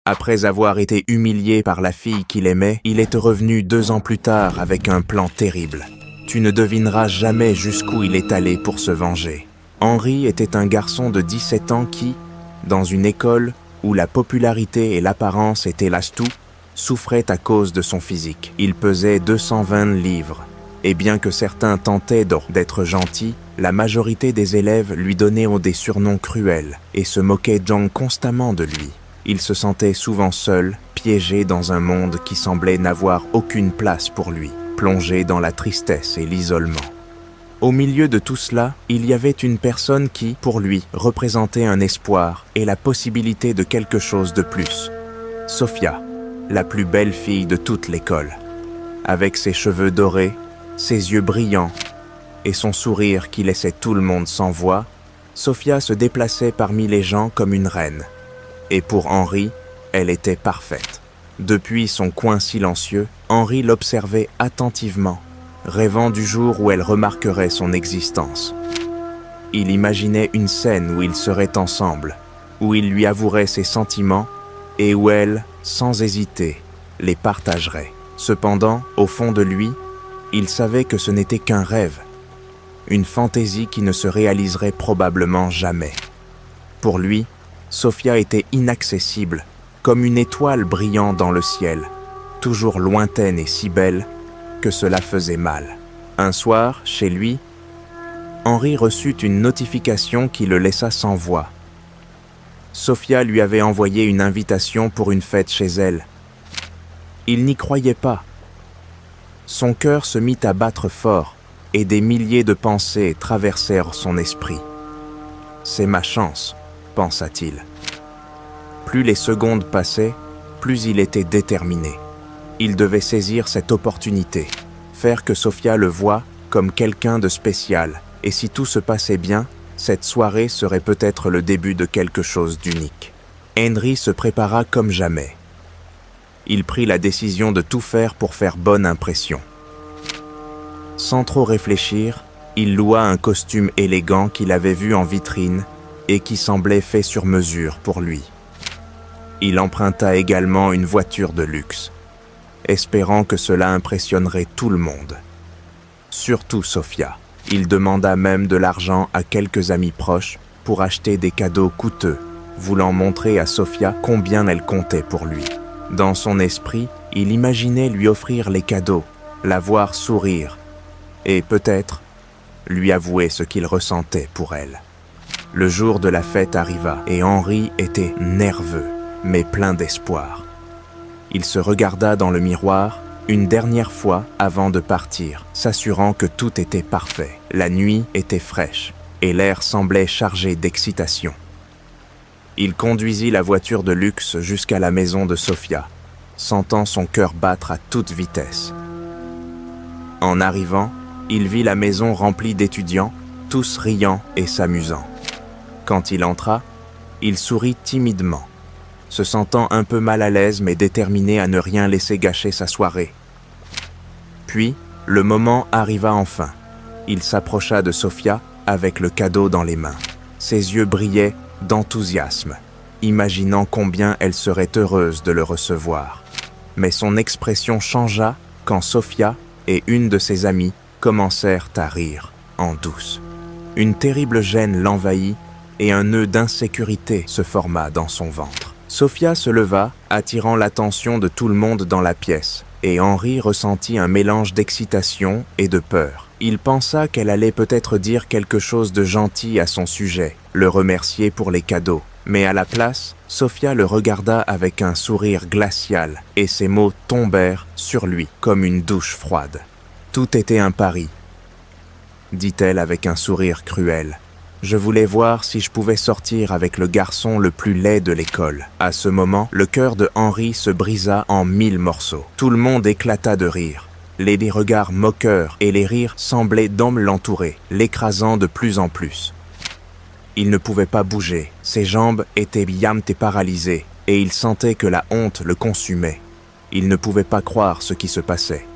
Après avoir été humilié par la fille qu'il aimait, il est revenu 2 ans plus tard avec un plan terrible. Tu ne devineras jamais jusqu'où il est allé pour se venger. Henri était un garçon de 17 ans qui, dans une école où la popularité et l'apparence étaient tout, souffrait à cause de son physique. Il pesait 220 livres, et bien que certains tentaient d'être gentils, la majorité des élèves lui donnaient des surnoms cruels et se moquaient constamment de lui. Il se sentait souvent seul, piégé dans un monde qui semblait n'avoir aucune place pour lui, plongé dans la tristesse et l'isolement. Au milieu de tout cela, il y avait une personne qui, pour lui, représentait un espoir et la possibilité de quelque chose de plus. Sophia, la plus belle fille de toute l'école. Avec ses cheveux dorés, ses yeux brillants et son sourire qui laissait tout le monde sans voix, Sophia se déplaçait parmi les gens comme une reine. Et pour Henri, elle était parfaite. Depuis son coin silencieux, Henri l'observait attentivement, rêvant du jour où elle remarquerait son existence. Il imaginait une scène où ils seraient ensemble, où il lui avouerait ses sentiments et où elle, sans hésiter, les partagerait. Cependant, au fond de lui, il savait que ce n'était qu'un rêve, une fantaisie qui ne se réaliserait probablement jamais. Pour lui, Sophia était inaccessible, comme une étoile brillant dans le ciel, toujours lointaine et si belle que cela faisait mal. Un soir, chez lui, Henri reçut une notification qui le laissa sans voix. Sophia lui avait envoyé une invitation pour une fête chez elle. Il n'y croyait pas. Son cœur se mit à battre fort et des milliers de pensées traversèrent son esprit. « C'est ma chance », pensa-t-il. Plus les secondes passaient, plus il était déterminé. Il devait saisir cette opportunité, faire que Sophia le voie comme quelqu'un de spécial, et si tout se passait bien, cette soirée serait peut-être le début de quelque chose d'unique. Henri se prépara comme jamais. Il prit la décision de tout faire pour faire bonne impression. Sans trop réfléchir, il loua un costume élégant qu'il avait vu en vitrine et qui semblait fait sur mesure pour lui. Il emprunta également une voiture de luxe, espérant que cela impressionnerait tout le monde. Surtout Sophia. Il demanda même de l'argent à quelques amis proches pour acheter des cadeaux coûteux, voulant montrer à Sophia combien elle comptait pour lui. Dans son esprit, il imaginait lui offrir les cadeaux, la voir sourire, et peut-être lui avouer ce qu'il ressentait pour elle. Le jour de la fête arriva et Henri était nerveux, mais plein d'espoir. Il se regarda dans le miroir une dernière fois avant de partir, s'assurant que tout était parfait. La nuit était fraîche et l'air semblait chargé d'excitation. Il conduisit la voiture de luxe jusqu'à la maison de Sophia, sentant son cœur battre à toute vitesse. En arrivant, il vit la maison remplie d'étudiants, tous riant et s'amusant. Quand il entra, il sourit timidement, se sentant un peu mal à l'aise mais déterminé à ne rien laisser gâcher sa soirée. Puis, le moment arriva enfin. Il s'approcha de Sophia avec le cadeau dans les mains. Ses yeux brillaient d'enthousiasme, imaginant combien elle serait heureuse de le recevoir. Mais son expression changea quand Sophia et une de ses amies commencèrent à rire en douce. Une terrible gêne l'envahit et un nœud d'insécurité se forma dans son ventre. Sophia se leva, attirant l'attention de tout le monde dans la pièce, et Henri ressentit un mélange d'excitation et de peur. Il pensa qu'elle allait peut-être dire quelque chose de gentil à son sujet, le remercier pour les cadeaux. Mais à la place, Sophia le regarda avec un sourire glacial, et ses mots tombèrent sur lui comme une douche froide. « Tout était un pari », dit-elle avec un sourire cruel. Je voulais voir si je pouvais sortir avec le garçon le plus laid de l'école. À ce moment, le cœur de Henri se brisa en 1000 morceaux. Tout le monde éclata de rire. Les regards moqueurs et les rires semblaient l'entourer, l'écrasant de plus en plus. Il ne pouvait pas bouger, ses jambes étaient paralysées et il sentait que la honte le consumait. Il ne pouvait pas croire ce qui se passait.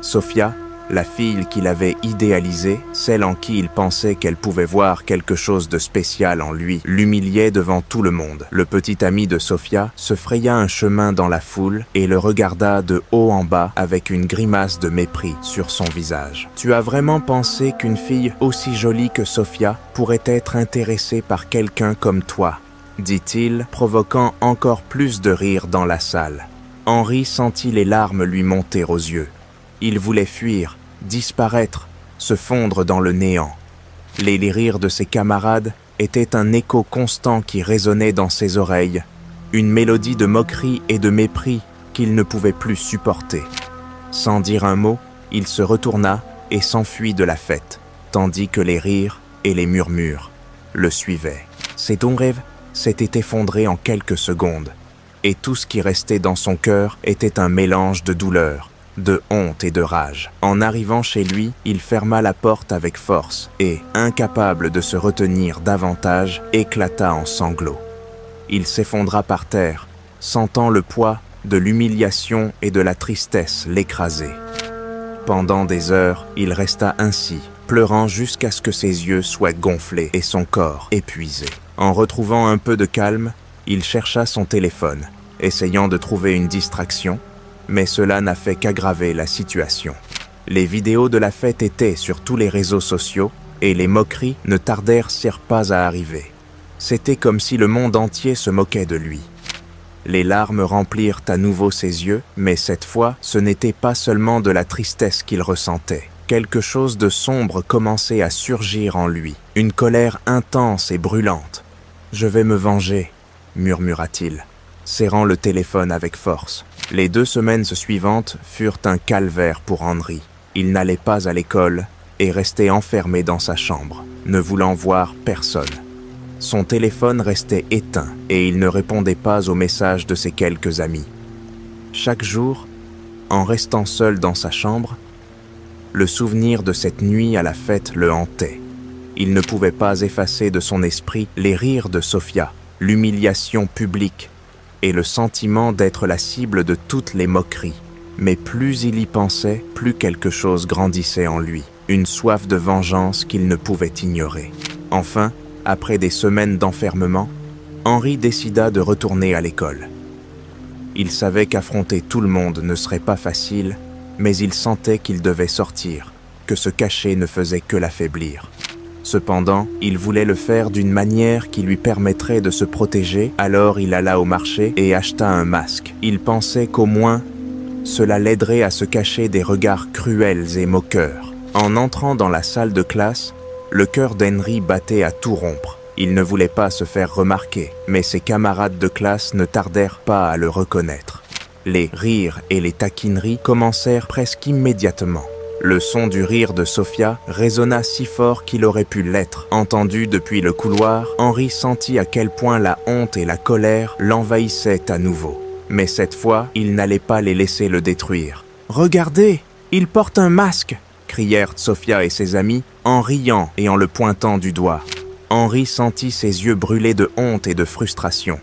Sophia, La fille qu'il avait idéalisée, celle en qui il pensait qu'elle pouvait voir quelque chose de spécial en lui, l'humiliait devant tout le monde. Le petit ami de Sofia se fraya un chemin dans la foule et le regarda de haut en bas avec une grimace de mépris sur son visage. « Tu as vraiment pensé qu'une fille aussi jolie que Sofia pourrait être intéressée par quelqu'un comme toi ?» dit-il, provoquant encore plus de rire dans la salle. Henri sentit les larmes lui monter aux yeux. Il voulait fuir, disparaître, se fondre dans le néant. Les rires de ses camarades étaient un écho constant qui résonnait dans ses oreilles, une mélodie de moquerie et de mépris qu'il ne pouvait plus supporter. Sans dire un mot, il se retourna et s'enfuit de la fête, tandis que les rires et les murmures le suivaient. Ses bons rêves s'étaient effondrés en quelques secondes, et tout ce qui restait dans son cœur était un mélange de douleur, de honte et de rage. En arrivant chez lui, il ferma la porte avec force et, incapable de se retenir davantage, éclata en sanglots. Il s'effondra par terre, sentant le poids de l'humiliation et de la tristesse l'écraser. Pendant des heures, il resta ainsi, pleurant jusqu'à ce que ses yeux soient gonflés et son corps épuisé. En retrouvant un peu de calme, il chercha son téléphone, essayant de trouver une distraction, mais cela n'a fait qu'aggraver la situation. Les vidéos de la fête étaient sur tous les réseaux sociaux et les moqueries ne tardèrent pas à arriver. C'était comme si le monde entier se moquait de lui. Les larmes remplirent à nouveau ses yeux, mais cette fois, ce n'était pas seulement de la tristesse qu'il ressentait. Quelque chose de sombre commençait à surgir en lui, une colère intense et brûlante. « Je vais me venger », murmura-t-il, serrant le téléphone avec force. Les 2 semaines suivantes furent un calvaire pour Henri. Il n'allait pas à l'école et restait enfermé dans sa chambre, ne voulant voir personne. Son téléphone restait éteint et il ne répondait pas aux messages de ses quelques amis. Chaque jour, en restant seul dans sa chambre, le souvenir de cette nuit à la fête le hantait. Il ne pouvait pas effacer de son esprit les rires de Sofia, l'humiliation publique, et le sentiment d'être la cible de toutes les moqueries. Mais plus il y pensait, plus quelque chose grandissait en lui, une soif de vengeance qu'il ne pouvait ignorer. Enfin, après des semaines d'enfermement, Henri décida de retourner à l'école. Il savait qu'affronter tout le monde ne serait pas facile, mais il sentait qu'il devait sortir, que se cacher ne faisait que l'affaiblir. Cependant, il voulait le faire d'une manière qui lui permettrait de se protéger, alors il alla au marché et acheta un masque. Il pensait qu'au moins, cela l'aiderait à se cacher des regards cruels et moqueurs. En entrant dans la salle de classe, le cœur d'Henri battait à tout rompre. Il ne voulait pas se faire remarquer, mais ses camarades de classe ne tardèrent pas à le reconnaître. Les rires et les taquineries commencèrent presque immédiatement. Le son du rire de Sofia résonna si fort qu'il aurait pu l'être. Entendu depuis le couloir, Henri sentit à quel point la honte et la colère l'envahissaient à nouveau. Mais cette fois, il n'allait pas les laisser le détruire. « Regardez, il porte un masque !» crièrent Sofia et ses amis en riant et en le pointant du doigt. Henri sentit ses yeux brûler de honte et de frustration.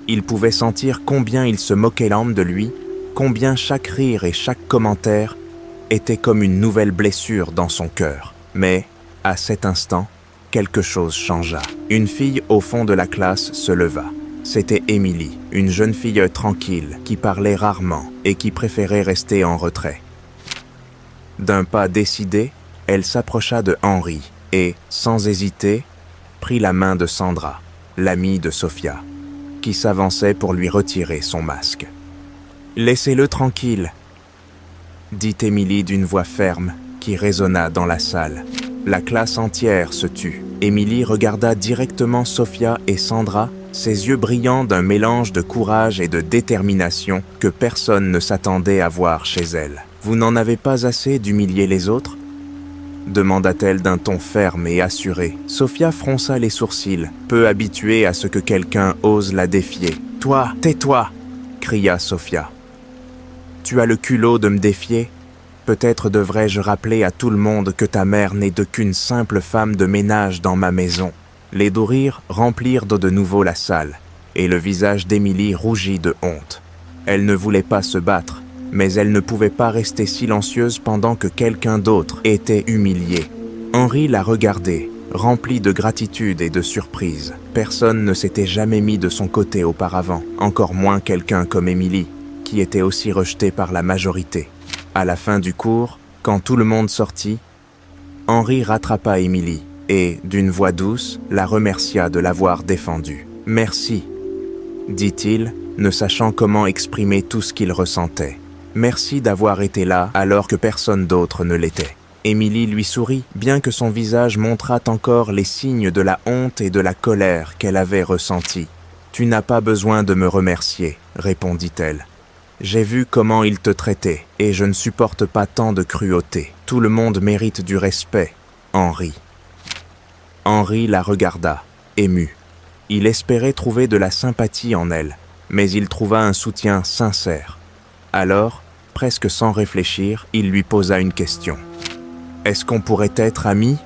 Il pouvait sentir combien il se moquait l'âme de lui, combien chaque rire et chaque commentaire était comme une nouvelle blessure dans son cœur. Mais, à cet instant, quelque chose changea. Une fille au fond de la classe se leva. C'était Émilie, une jeune fille tranquille, qui parlait rarement et qui préférait rester en retrait. D'un pas décidé, elle s'approcha de Henri et, sans hésiter, prit la main de Sandra, l'amie de Sofia, qui s'avançait pour lui retirer son masque. « Laissez-le tranquille !» dit Émilie d'une voix ferme qui résonna dans la salle. La classe entière se tut. Émilie regarda directement Sofia et Sandra, ses yeux brillants d'un mélange de courage et de détermination que personne ne s'attendait à voir chez elle. « Vous n'en avez pas assez d'humilier les autres ?» demanda-t-elle d'un ton ferme et assuré. Sofia fronça les sourcils, peu habituée à ce que quelqu'un ose la défier. « Toi, tais-toi !» cria Sofia. « Tu as le culot de me défier ? Peut-être devrais-je rappeler à tout le monde que ta mère n'est qu'une simple femme de ménage dans ma maison. » Les doux rires remplirent de nouveau la salle, et le visage d'Émilie rougit de honte. Elle ne voulait pas se battre, mais elle ne pouvait pas rester silencieuse pendant que quelqu'un d'autre était humilié. Henri la regardait, rempli de gratitude et de surprise. Personne ne s'était jamais mis de son côté auparavant, encore moins quelqu'un comme Émilie, qui était aussi rejetée par la majorité. À la fin du cours, quand tout le monde sortit, Henri rattrapa Émilie et, d'une voix douce, la remercia de l'avoir défendue. « Merci », dit-il, ne sachant comment exprimer tout ce qu'il ressentait. « Merci d'avoir été là alors que personne d'autre ne l'était. » Émilie lui sourit, bien que son visage montrât encore les signes de la honte et de la colère qu'elle avait ressentis. « Tu n'as pas besoin de me remercier, » répondit-elle. « J'ai vu comment il te traitait, et je ne supporte pas tant de cruauté. Tout le monde mérite du respect, Henri. » Henri la regarda, ému. Il espérait trouver de la sympathie en elle, mais il trouva un soutien sincère. Alors, presque sans réfléchir, il lui posa une question. « Est-ce qu'on pourrait être amis ?»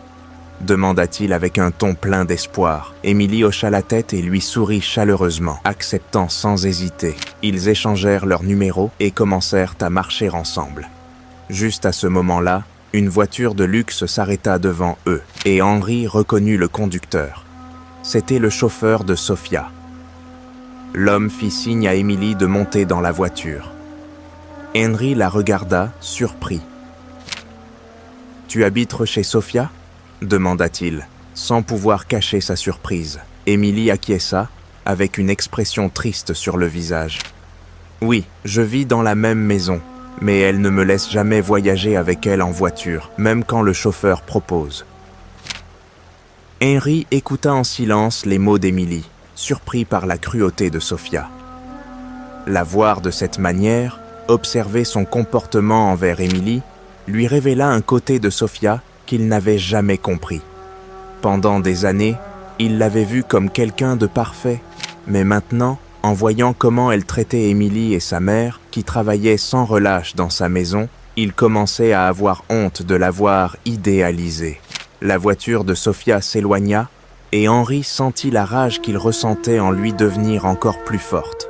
demanda-t-il avec un ton plein d'espoir. Émilie hocha la tête et lui sourit chaleureusement, acceptant sans hésiter. Ils échangèrent leurs numéros et commencèrent à marcher ensemble. Juste à ce moment-là, une voiture de luxe s'arrêta devant eux, et Henri reconnut le conducteur. C'était le chauffeur de Sofia. L'homme fit signe à Émilie de monter dans la voiture. Henri la regarda, surpris. « Tu habites chez Sofia ?» demanda-t-il, sans pouvoir cacher sa surprise. Émilie acquiesça, avec une expression triste sur le visage. « Oui, je vis dans la même maison, mais elle ne me laisse jamais voyager avec elle en voiture, même quand le chauffeur propose. » Henri écouta en silence les mots d'Émilie, surpris par la cruauté de Sofia. La voir de cette manière, observer son comportement envers Émilie, lui révéla un côté de Sofia qu'il n'avait jamais compris. Pendant des années, il l'avait vue comme quelqu'un de parfait, mais maintenant, en voyant comment elle traitait Émilie et sa mère, qui travaillaient sans relâche dans sa maison, il commençait à avoir honte de l'avoir idéalisée. La voiture de Sofia s'éloigna, et Henri sentit la rage qu'il ressentait en lui devenir encore plus forte.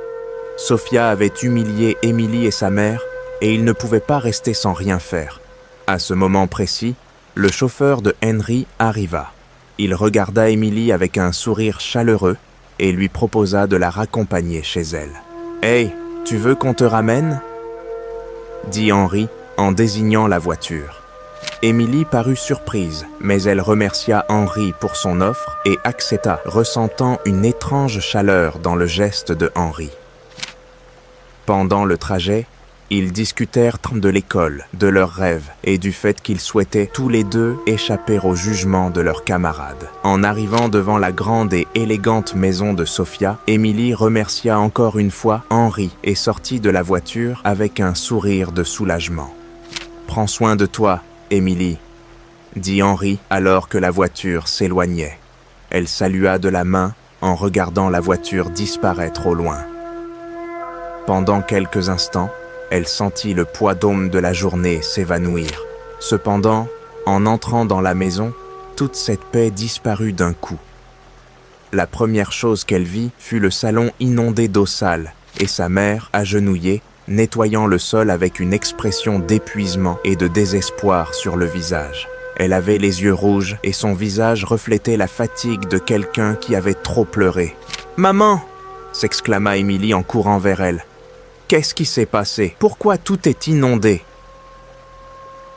Sofia avait humilié Émilie et sa mère, et il ne pouvait pas rester sans rien faire. À ce moment précis, le chauffeur de Henri arriva. Il regarda Émilie avec un sourire chaleureux et lui proposa de la raccompagner chez elle. « Hey, tu veux qu'on te ramène ?» dit Henri en désignant la voiture. Émilie parut surprise, mais elle remercia Henri pour son offre et accepta, ressentant une étrange chaleur dans le geste de Henri. Pendant le trajet, ils discutèrent de l'école, de leurs rêves et du fait qu'ils souhaitaient tous les deux échapper au jugement de leurs camarades. En arrivant devant la grande et élégante maison de Sofia, Émilie remercia encore une fois Henri et sortit de la voiture avec un sourire de soulagement. « Prends soin de toi, Émilie, » dit Henri alors que la voiture s'éloignait. Elle salua de la main en regardant la voiture disparaître au loin. Pendant quelques instants, elle sentit le poids d'homme de la journée s'évanouir. Cependant, en entrant dans la maison, toute cette paix disparut d'un coup. La première chose qu'elle vit fut le salon inondé d'eau sale et sa mère, agenouillée, nettoyant le sol avec une expression d'épuisement et de désespoir sur le visage. Elle avait les yeux rouges et son visage reflétait la fatigue de quelqu'un qui avait trop pleuré. « Maman !» s'exclama Émilie en courant vers elle. Qu'est-ce qui s'est passé? Pourquoi tout est inondé?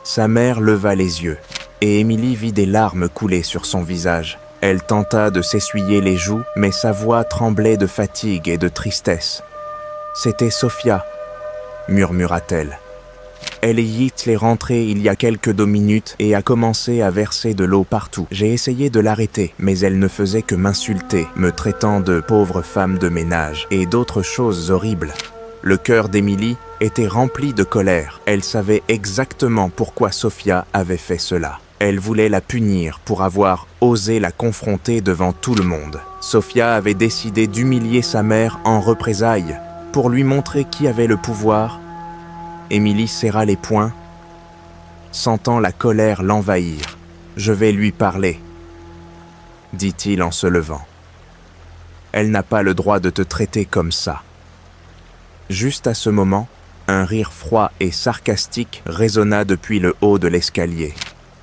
Sa mère leva les yeux, et Émilie vit des larmes couler sur son visage. Elle tenta de s'essuyer les joues, mais sa voix tremblait de fatigue et de tristesse. « C'était Sofia », murmura-t-elle. Elle est rentrée il y a quelques minutes et a commencé à verser de l'eau partout. J'ai essayé de l'arrêter, mais elle ne faisait que m'insulter, me traitant de pauvre femme de ménage et d'autres choses horribles. Le cœur d'Émilie était rempli de colère. Elle savait exactement pourquoi Sofia avait fait cela. Elle voulait la punir pour avoir osé la confronter devant tout le monde. Sofia avait décidé d'humilier sa mère en représailles pour lui montrer qui avait le pouvoir. Émilie serra les poings, sentant la colère l'envahir. « Je vais lui parler, » dit-il en se levant. « Elle n'a pas le droit de te traiter comme ça. » Juste à ce moment, Un rire froid et sarcastique résonna depuis le haut de l'escalier.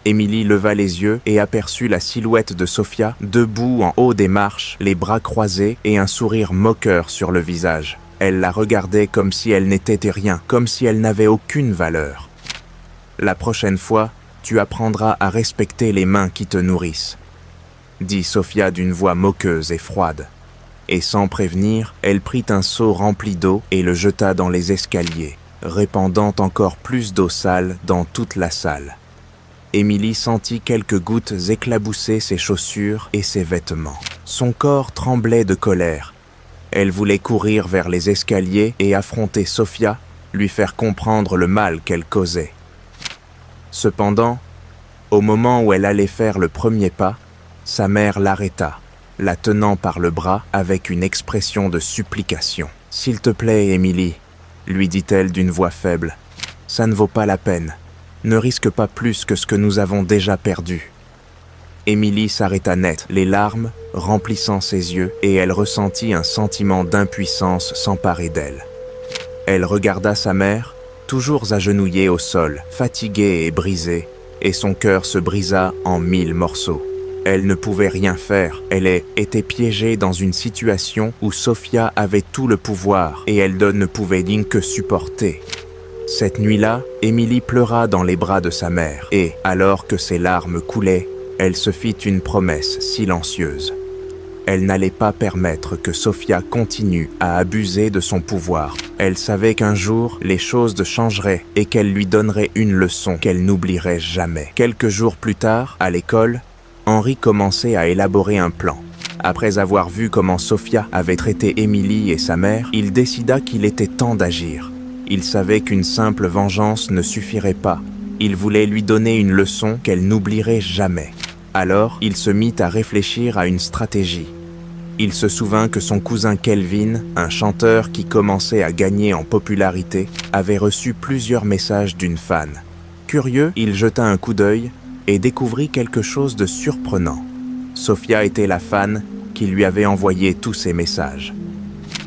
Émilie leva les yeux et aperçut la silhouette de Sophia, debout en haut des marches, les bras croisés et un sourire moqueur sur le visage. Elle la regardait comme si elle n'était rien, comme si elle n'avait aucune valeur. « La prochaine fois, tu apprendras à respecter les mains qui te nourrissent », dit Sophia d'une voix moqueuse et froide. Et sans prévenir, elle prit un seau rempli d'eau et le jeta dans les escaliers, répandant encore plus d'eau sale dans toute la salle. Émilie sentit quelques gouttes éclabousser ses chaussures et ses vêtements. Son corps tremblait de colère. Elle voulait courir vers les escaliers et affronter Sophia, lui faire comprendre le mal qu'elle causait. Cependant, au moment où elle allait faire le premier pas, sa mère l'arrêta, la tenant par le bras avec une expression de supplication. « S'il te plaît, Émilie, » lui dit-elle d'une voix faible, « ça ne vaut pas la peine. Ne risque pas plus que ce que nous avons déjà perdu. » Émilie s'arrêta net, les larmes remplissant ses yeux, et elle ressentit un sentiment d'impuissance s'emparer d'elle. Elle regarda sa mère, toujours agenouillée au sol, fatiguée et brisée, et son cœur se brisa en 1000 morceaux. Elle ne pouvait rien faire, elle était piégée dans une situation où Sophia avait tout le pouvoir et elle ne pouvait que supporter. Cette nuit-là, Émilie pleura dans les bras de sa mère et, alors que ses larmes coulaient, elle se fit une promesse silencieuse. Elle n'allait pas permettre que Sophia continue à abuser de son pouvoir. Elle savait qu'un jour, les choses changeraient et qu'elle lui donnerait une leçon qu'elle n'oublierait jamais. Quelques jours plus tard, à l'école, Henri commençait à élaborer un plan. Après avoir vu comment Sophia avait traité Émilie et sa mère, il décida qu'il était temps d'agir. Il savait qu'une simple vengeance ne suffirait pas. Il voulait lui donner une leçon qu'elle n'oublierait jamais. Alors, il se mit à réfléchir à une stratégie. Il se souvint que son cousin Kelvin, un chanteur qui commençait à gagner en popularité, avait reçu plusieurs messages d'une fan. Curieux, il jeta un coup d'œil et découvrit quelque chose de surprenant. Sophia était la fan qui lui avait envoyé tous ces messages.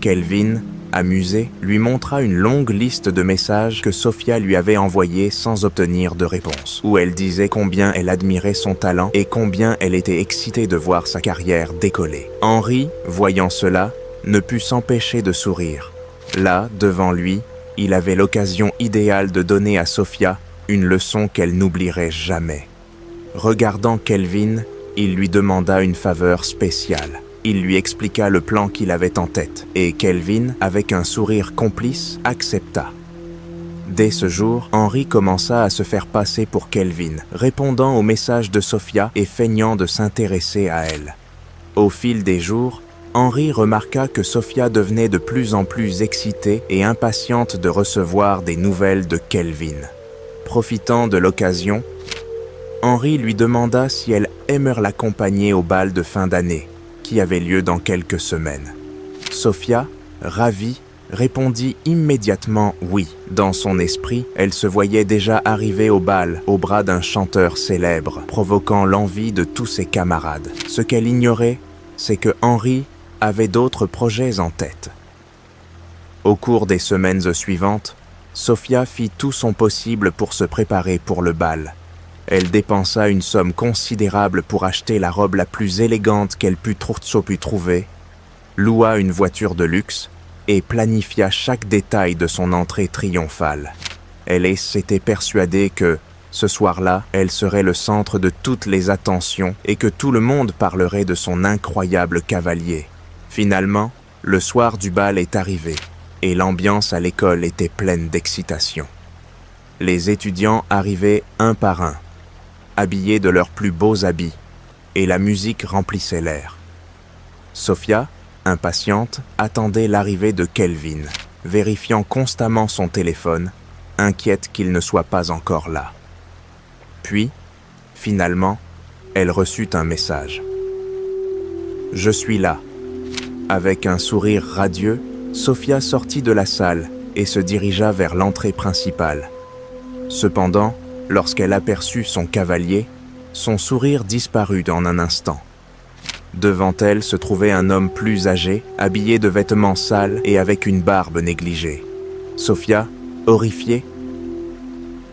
Kelvin, amusé, lui montra une longue liste de messages que Sophia lui avait envoyés sans obtenir de réponse, où elle disait combien elle admirait son talent et combien elle était excitée de voir sa carrière décoller. Henri, voyant cela, ne put s'empêcher de sourire. Là, devant lui, il avait l'occasion idéale de donner à Sophia une leçon qu'elle n'oublierait jamais. Regardant Kelvin, il lui demanda une faveur spéciale. Il lui expliqua le plan qu'il avait en tête, et Kelvin, avec un sourire complice, accepta. Dès ce jour, Henri commença à se faire passer pour Kelvin, répondant aux messages de Sophia et feignant de s'intéresser à elle. Au fil des jours, Henri remarqua que Sophia devenait de plus en plus excitée et impatiente de recevoir des nouvelles de Kelvin. Profitant de l'occasion, Henri lui demanda si elle aimerait l'accompagner au bal de fin d'année, qui avait lieu dans quelques semaines. Sophia, ravie, répondit immédiatement oui. Dans son esprit, elle se voyait déjà arriver au bal, au bras d'un chanteur célèbre, provoquant l'envie de tous ses camarades. Ce qu'elle ignorait, c'est que Henri avait d'autres projets en tête. Au cours des semaines suivantes, Sophia fit tout son possible pour se préparer pour le bal. Elle dépensa une somme considérable pour acheter la robe la plus élégante qu'elle put trouver, loua une voiture de luxe et planifia chaque détail de son entrée triomphale. Elle s'était persuadée que, ce soir-là, elle serait le centre de toutes les attentions et que tout le monde parlerait de son incroyable cavalier. Finalement, le soir du bal est arrivé et l'ambiance à l'école était pleine d'excitation. Les étudiants arrivaient un par un, habillés de leurs plus beaux habits, et la musique remplissait l'air. Sophia, impatiente, attendait l'arrivée de Kelvin, vérifiant constamment son téléphone, inquiète qu'il ne soit pas encore là. Puis, finalement, elle reçut un message. « Je suis là ». Avec un sourire radieux, Sophia sortit de la salle et se dirigea vers l'entrée principale. Cependant, lorsqu'elle aperçut son cavalier, son sourire disparut en un instant. Devant elle se trouvait un homme plus âgé, habillé de vêtements sales et avec une barbe négligée. Sophia, horrifié,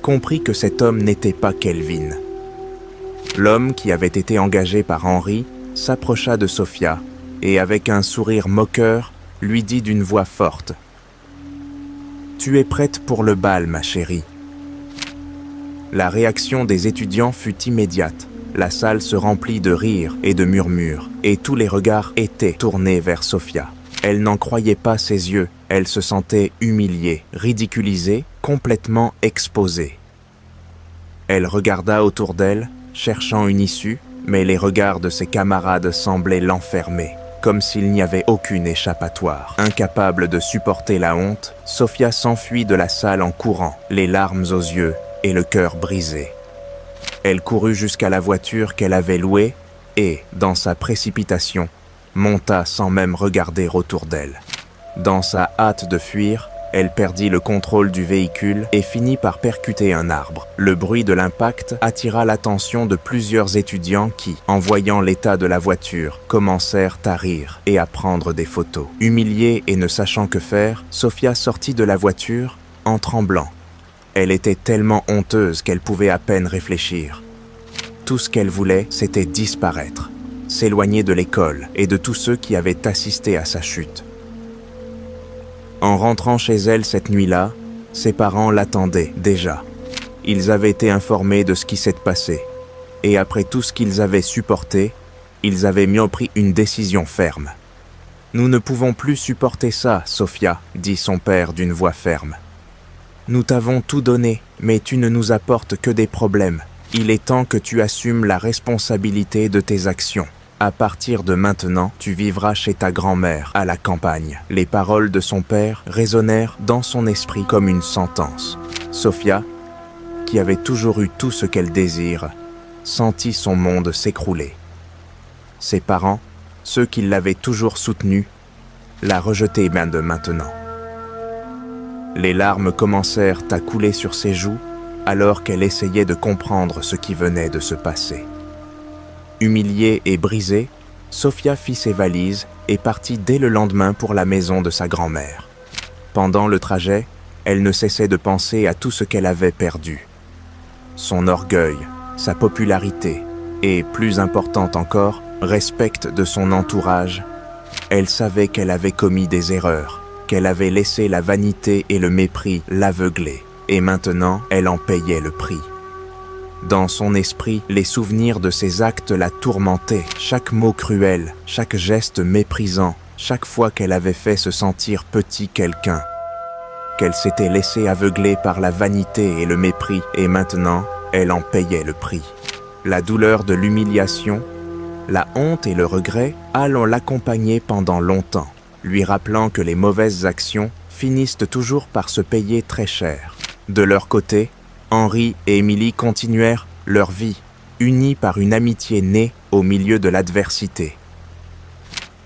comprit que cet homme n'était pas Kelvin. L'homme qui avait été engagé par Henri s'approcha de Sophia et avec un sourire moqueur, lui dit d'une voix forte « Tu es prête pour le bal, ma chérie ?» La réaction des étudiants fut immédiate. La salle se remplit de rires et de murmures, et tous les regards étaient tournés vers Sophia. Elle n'en croyait pas ses yeux, elle se sentait humiliée, ridiculisée, complètement exposée. Elle regarda autour d'elle, cherchant une issue, mais les regards de ses camarades semblaient l'enfermer, comme s'il n'y avait aucune échappatoire. Incapable de supporter la honte, Sophia s'enfuit de la salle en courant, les larmes aux yeux et le cœur brisé. Elle courut jusqu'à la voiture qu'elle avait louée et, dans sa précipitation, monta sans même regarder autour d'elle. Dans sa hâte de fuir, elle perdit le contrôle du véhicule et finit par percuter un arbre. Le bruit de l'impact attira l'attention de plusieurs étudiants qui, en voyant l'état de la voiture, commencèrent à rire et à prendre des photos. Humiliée et ne sachant que faire, Sophia sortit de la voiture en tremblant. Elle était tellement honteuse qu'elle pouvait à peine réfléchir. Tout ce qu'elle voulait, c'était disparaître, s'éloigner de l'école et de tous ceux qui avaient assisté à sa chute. En rentrant chez elle cette nuit-là, ses parents l'attendaient déjà. Ils avaient été informés de ce qui s'était passé, et après tout ce qu'ils avaient supporté, ils avaient mieux pris une décision ferme. « Nous ne pouvons plus supporter ça, Sophia, » dit son père d'une voix ferme. « Nous t'avons tout donné, mais tu ne nous apportes que des problèmes. Il est temps que tu assumes la responsabilité de tes actions. À partir de maintenant, tu vivras chez ta grand-mère, à la campagne. » Les paroles de son père résonnèrent dans son esprit comme une sentence. Sophia, qui avait toujours eu tout ce qu'elle désire, sentit son monde s'écrouler. Ses parents, ceux qui l'avaient toujours soutenue, la rejetaient bien de maintenant. Les larmes commencèrent à couler sur ses joues alors qu'elle essayait de comprendre ce qui venait de se passer. Humiliée et brisée, Sophia fit ses valises et partit dès le lendemain pour la maison de sa grand-mère. Pendant le trajet, elle ne cessait de penser à tout ce qu'elle avait perdu. Son orgueil, sa popularité et, plus importante encore, respect de son entourage. Elle savait qu'elle avait commis des erreurs, qu'elle avait laissé la vanité et le mépris l'aveugler, et maintenant elle en payait le prix. Dans son esprit, les souvenirs de ses actes la tourmentaient, chaque mot cruel, chaque geste méprisant, chaque fois qu'elle avait fait se sentir petit quelqu'un, qu'elle s'était laissée aveugler par la vanité et le mépris, et maintenant elle en payait le prix. La douleur de l'humiliation, la honte et le regret allent l'accompagner pendant longtemps, lui rappelant que les mauvaises actions finissent toujours par se payer très cher. De leur côté, Henri et Émilie continuèrent leur vie, unis par une amitié née au milieu de l'adversité.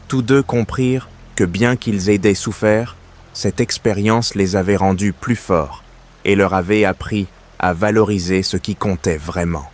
Tous deux comprirent que bien qu'ils aient souffert, cette expérience les avait rendus plus forts et leur avait appris à valoriser ce qui comptait vraiment.